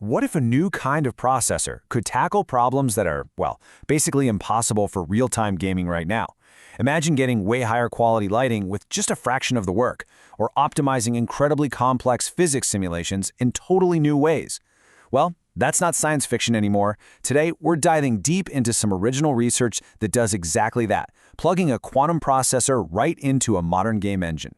What if a new kind of processor could tackle problems that are, well, basically impossible for real-time gaming right now? Imagine getting way higher quality lighting with just a fraction of the work, or optimizing incredibly complex physics simulations in totally new ways. Well, that's not science fiction anymore. Today, we're diving deep into some original research that does exactly that, plugging a quantum processor right into a modern game engine.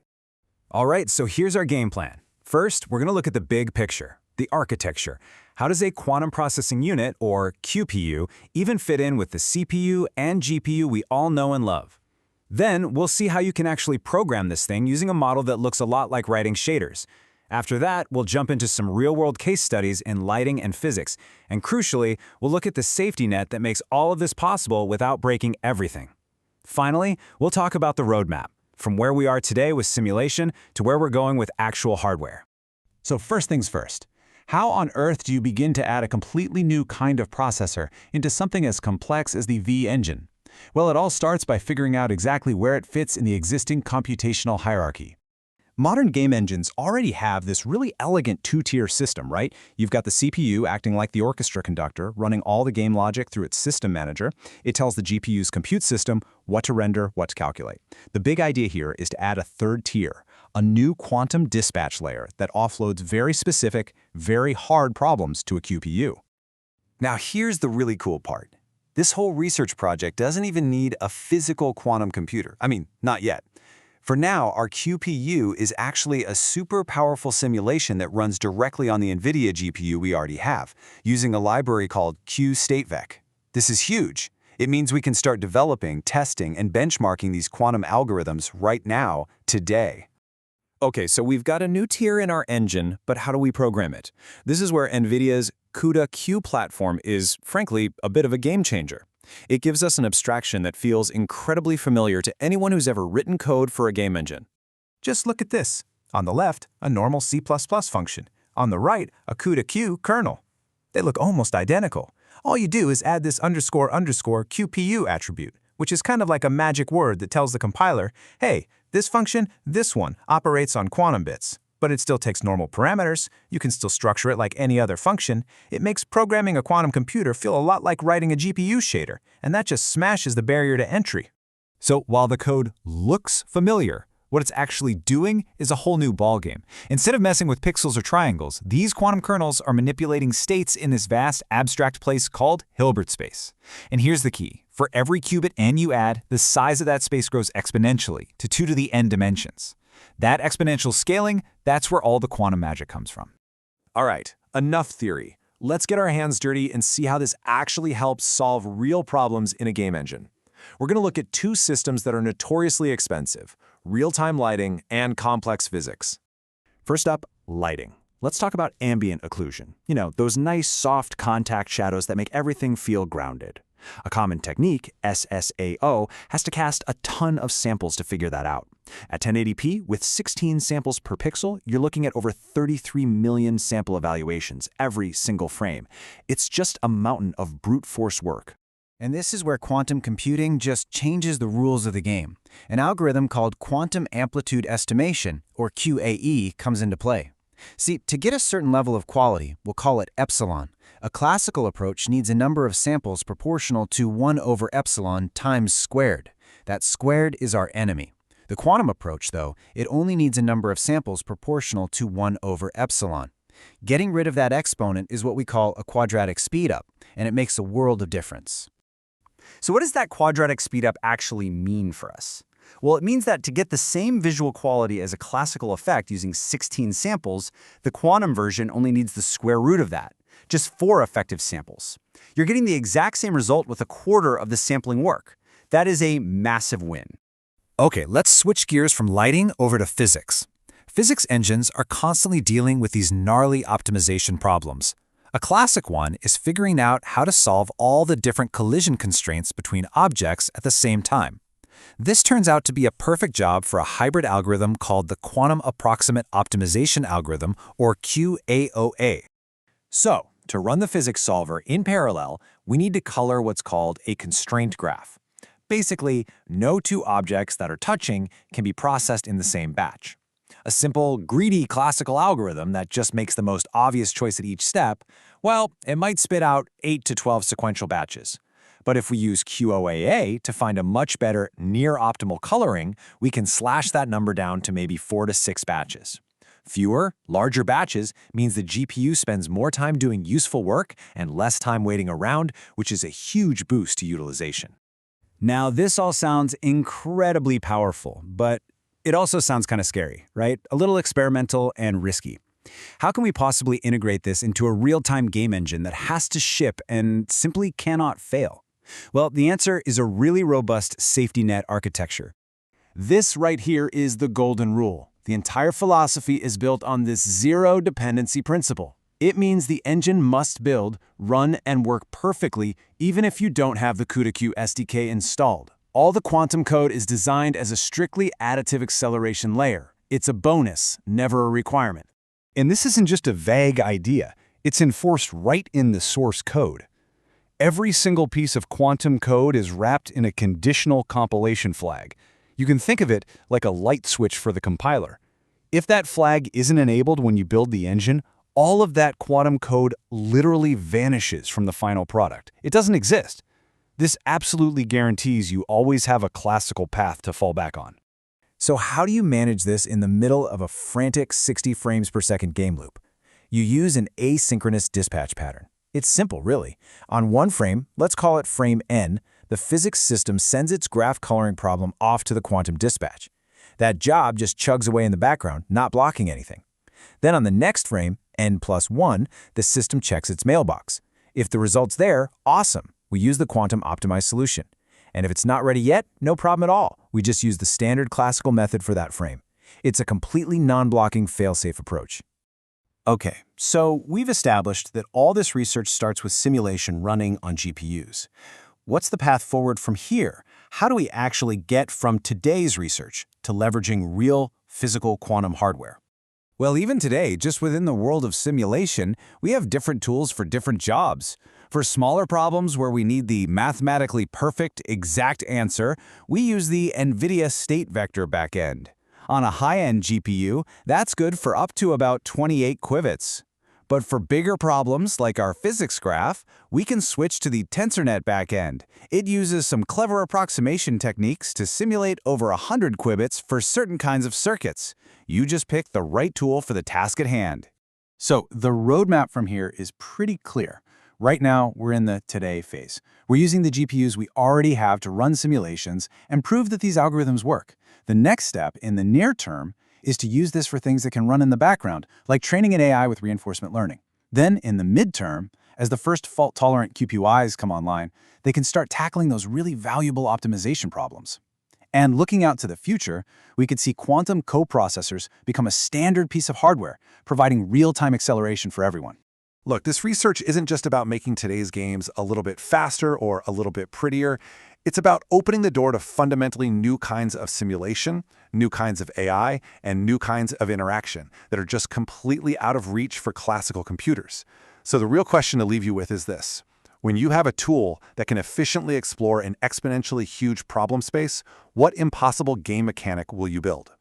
All right, so here's our game plan. First, we're going to look at the big picture, the architecture. How does a quantum processing unit, or QPU, even fit in with the CPU and GPU we all know and love? Then, we'll see how you can actually program this thing using a model that looks a lot like writing shaders. After that, we'll jump into some real-world case studies in lighting and physics. And crucially, we'll look at the safety net that makes all of this possible without breaking everything. Finally, we'll talk about the roadmap, from where we are today with simulation to where we're going with actual hardware. So first things first, how on earth do you begin to add a completely new kind of processor into something as complex as the V engine? Well, it all starts by figuring out exactly where it fits in the existing computational hierarchy. Modern game engines already have this really elegant two-tier system, right? You've got the CPU acting like the orchestra conductor, running all the game logic through its SystemManager. It tells the GPU's compute system what to render, what to calculate. The big idea here is to add a third tier, a new quantum dispatch layer that offloads very specific, very hard problems to a QPU. Now here's the really cool part. This whole research project doesn't even need a physical quantum computer. I mean, not yet. For now, our QPU is actually a super powerful simulation that runs directly on the NVIDIA GPU we already have, using a library called cuStateVec. This is huge. It means we can start developing, testing, and benchmarking these quantum algorithms right now, today. Okay, so we've got a new tier in our engine, but how do we program it? This is where NVIDIA's CUDA-Q platform is, frankly, a bit of a game changer. It gives us an abstraction that feels incredibly familiar to anyone who's ever written code for a game engine. Just look at this. On the left, a normal C++ function. On the right, a CUDA-Q kernel. They look almost identical. All you do is add this __QPU attribute, which is kind of like a magic word that tells the compiler, hey, this function, this one, operates on quantum bits. But it still takes normal parameters. You can still structure it like any other function. It makes programming a quantum computer feel a lot like writing a GPU shader, and that just smashes the barrier to entry. So while the code looks familiar, what it's actually doing is a whole new ballgame. Instead of messing with pixels or triangles, these quantum kernels are manipulating states in this vast abstract place called Hilbert space. And here's the key. For every qubit n you add, the size of that space grows exponentially to 2 to the n dimensions. That exponential scaling, that's where all the quantum magic comes from. All right, enough theory. Let's get our hands dirty and see how this actually helps solve real problems in a game engine. We're going to look at two systems that are notoriously expensive: real-time lighting and complex physics. First up, lighting. Let's talk about ambient occlusion. You know, those nice, soft contact shadows that make everything feel grounded. A common technique, SSAO, has to cast a ton of samples to figure that out. At 1080p, with 16 samples per pixel, you're looking at over 33 million sample evaluations every single frame. It's just a mountain of brute force work. And this is where quantum computing just changes the rules of the game. An algorithm called Quantum Amplitude Estimation, or QAE, comes into play. See, to get a certain level of quality, we'll call it epsilon. A classical approach needs a number of samples proportional to 1 over epsilon times squared. That squared is our enemy. The quantum approach, though, it only needs a number of samples proportional to 1 over epsilon. Getting rid of that exponent is what we call a quadratic speedup, and it makes a world of difference. So what does that quadratic speedup actually mean for us? Well, it means that to get the same visual quality as a classical effect using 16 samples, the quantum version only needs the square root of that, just 4 effective samples. You're getting the exact same result with a quarter of the sampling work. That is a massive win. Okay, let's switch gears from lighting over to physics. Physics engines are constantly dealing with these gnarly optimization problems. A classic one is figuring out how to solve all the different collision constraints between objects at the same time. This turns out to be a perfect job for a hybrid algorithm called the Quantum Approximate Optimization Algorithm, or QAOA. So, to run the physics solver in parallel, we need to color what's called a constraint graph. Basically, no two objects that are touching can be processed in the same batch. A simple, greedy classical algorithm that just makes the most obvious choice at each step, well, it might spit out 8 to 12 sequential batches. But if we use QoAA to find a much better near-optimal coloring, we can slash that number down to maybe 4 to 6 batches. Fewer, larger batches means the GPU spends more time doing useful work and less time waiting around, which is a huge boost to utilization. Now, this all sounds incredibly powerful, but it also sounds kind of scary, right? A little experimental and risky. How can we possibly integrate this into a real-time game engine that has to ship and simply cannot fail? Well, the answer is a really robust safety net architecture. This right here is the golden rule. The entire philosophy is built on this zero dependency principle. It means the engine must build, run, and work perfectly even if you don't have the CUDA-Q SDK installed. All the quantum code is designed as a strictly additive acceleration layer. It's a bonus, never a requirement. And this isn't just a vague idea. It's enforced right in the source code. Every single piece of quantum code is wrapped in a conditional compilation flag. You can think of it like a light switch for the compiler. If that flag isn't enabled when you build the engine, all of that quantum code literally vanishes from the final product. It doesn't exist. This absolutely guarantees you always have a classical path to fall back on. So how do you manage this in the middle of a frantic 60 frames per second game loop? You use an asynchronous dispatch pattern. It's simple, really. On one frame, let's call it frame n, the physics system sends its graph coloring problem off to the quantum dispatch. That job just chugs away in the background, not blocking anything. Then on the next frame, n+1, the system checks its mailbox. If the result's there, awesome. We use the quantum optimized solution. And if it's not ready yet, no problem at all. We just use the standard classical method for that frame. It's a completely non-blocking fail-safe approach. Okay, so we've established that all this research starts with simulation running on GPUs. What's the path forward from here? How do we actually get from today's research to leveraging real physical quantum hardware? Well, even today, just within the world of simulation, we have different tools for different jobs. For smaller problems where we need the mathematically perfect, exact answer, we use the NVIDIA state vector backend. On a high-end GPU, that's good for up to about 28 qubits. But for bigger problems like our physics graph, we can switch to the TensorNet backend. It uses some clever approximation techniques to simulate over 100 qubits for certain kinds of circuits. You just pick the right tool for the task at hand. So the roadmap from here is pretty clear. Right now, we're in the today phase. We're using the GPUs we already have to run simulations and prove that these algorithms work. The next step in the near term is to use this for things that can run in the background, like training an AI with reinforcement learning. Then in the midterm, as the first fault-tolerant QPUIs come online, they can start tackling those really valuable optimization problems. And looking out to the future, we could see quantum coprocessors become a standard piece of hardware, providing real-time acceleration for everyone. Look, this research isn't just about making today's games a little bit faster or a little bit prettier. It's about opening the door to fundamentally new kinds of simulation, new kinds of AI, and new kinds of interaction that are just completely out of reach for classical computers. So the real question to leave you with is this. When you have a tool that can efficiently explore an exponentially huge problem space, what impossible game mechanic will you build?